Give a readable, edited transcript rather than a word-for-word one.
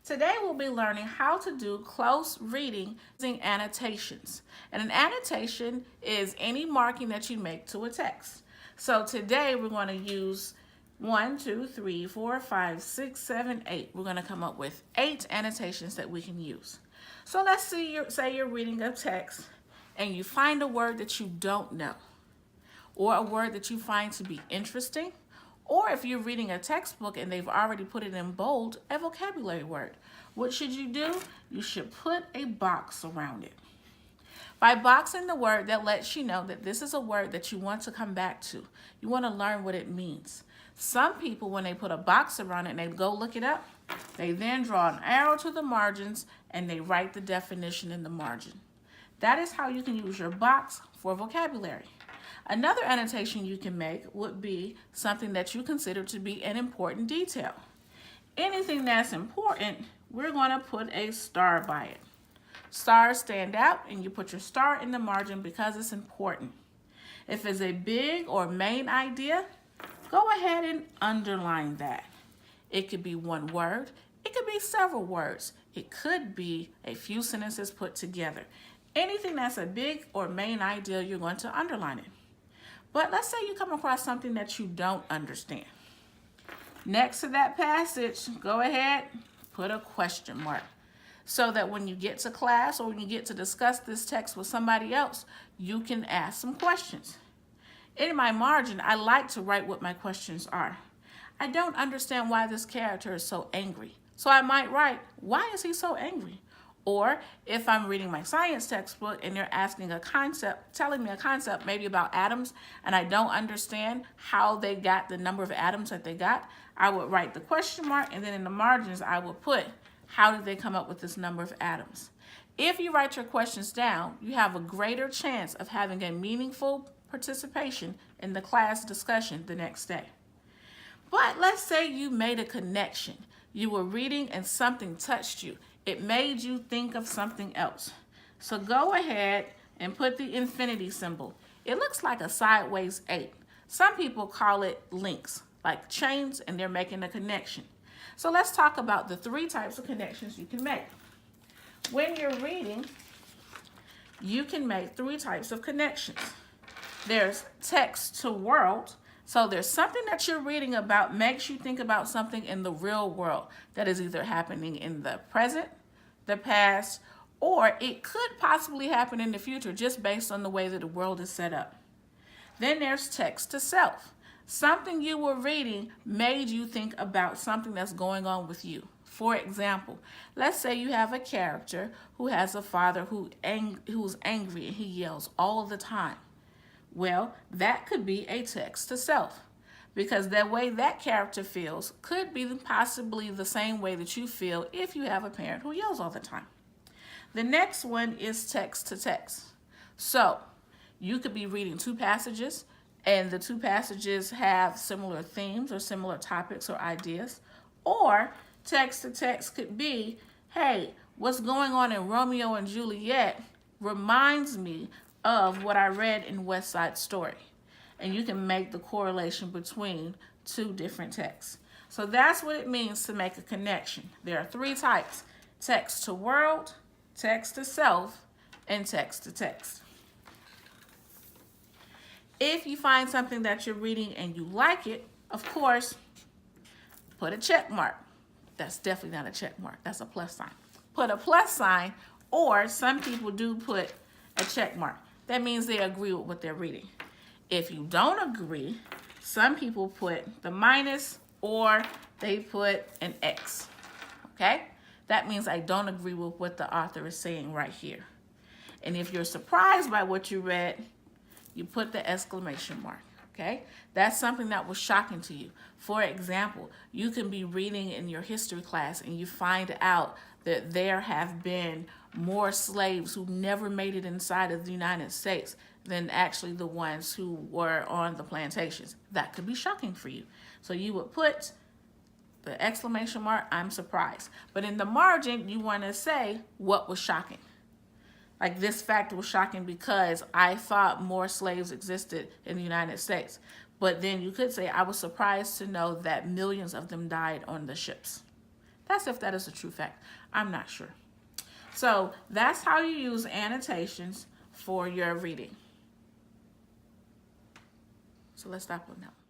Today we'll be learning how to do close reading using annotations. And an annotation is any marking that you make to a text. So today we're going to use 1, 2, 3, 4, 5, 6, 7, 8. We're going to come up with 8 annotations that we can use. So let's say you're reading a text and you find a word that you don't know, or a word that you find to be interesting, or if you're reading a textbook and they've already put it in bold, a vocabulary word. What should you do? You should put a box around it. By boxing the word, that lets you know that this is a word that you want to come back to. You want to learn what it means. Some people, when they put a box around it and they go look it up, they then draw an arrow to the margins and they write the definition in the margin. That is how you can use your box for vocabulary. Another annotation you can make would be something that you consider to be an important detail. Anything that's important, we're going to put a star by it. Stars stand out, and you put your star in the margin because it's important. If it's a big or main idea, go ahead and underline that. It could be one word. It could be several words. It could be a few sentences put together. Anything that's a big or main idea, you're going to underline it. But let's say you come across something that you don't understand. Next to that passage, go ahead, put a question mark, so that when you get to class or when you get to discuss this text with somebody else, you can ask some questions. In my margin, I like to write what my questions are. I don't understand why this character is so angry. So I might write, why is he so angry? Or if I'm reading my science textbook and they're asking a concept, telling me a concept maybe about atoms, and I don't understand how they got the number of atoms that they got, I would write the question mark, and then in the margins I would put, how did they come up with this number of atoms? If you write your questions down, you have a greater chance of having a meaningful participation in the class discussion the next day. But let's say you made a connection. You were reading and something touched you. It made you think of something else. So go ahead and put the infinity symbol. It looks like a sideways 8. Some people call it links, like chains, and they're making a connection. So let's talk about the 3 types of connections you can make. When you're reading, you can make 3 types of connections. There's text to world. So there's something that you're reading about makes you think about something in the real world that is either happening in the present, the past, or it could possibly happen in the future just based on the way that the world is set up. Then there's text to self. Something you were reading made you think about something that's going on with you. For example, let's say you have a character who has a father who's angry and he yells all the time. Well, that could be a text to self, because the way that character feels could be possibly the same way that you feel if you have a parent who yells all the time. The next one is text to text. So you could be reading 2 passages, and the 2 passages have similar themes or similar topics or ideas. Or text to text could be, hey, what's going on in Romeo and Juliet reminds me of what I read in West Side Story. And you can make the correlation between 2 different texts. So that's what it means to make a connection. There are 3 types: text to world, text to self, and text to text. If you find something that you're reading and you like it, of course, put a check mark. That's definitely not a check mark. That's a plus sign. Put a plus sign, or some people do put a check mark. That means they agree with what they're reading. If you don't agree, some people put the minus, or they put an X. Okay? That means I don't agree with what the author is saying right here. And if you're surprised by what you read, you put the exclamation mark. Okay? That's something that was shocking to you. For example, you can be reading in your history class and you find out that there have been more slaves who never made it inside of the United States than actually the ones who were on the plantations. That could be shocking for you. So you would put the exclamation mark, I'm surprised. But in the margin, you want to say what was shocking. Like, this fact was shocking because I thought more slaves existed in the United States. But then you could say, I was surprised to know that millions of them died on the ships. That's if that is a true fact. I'm not sure. So that's how you use annotations for your reading. So let's stop on that.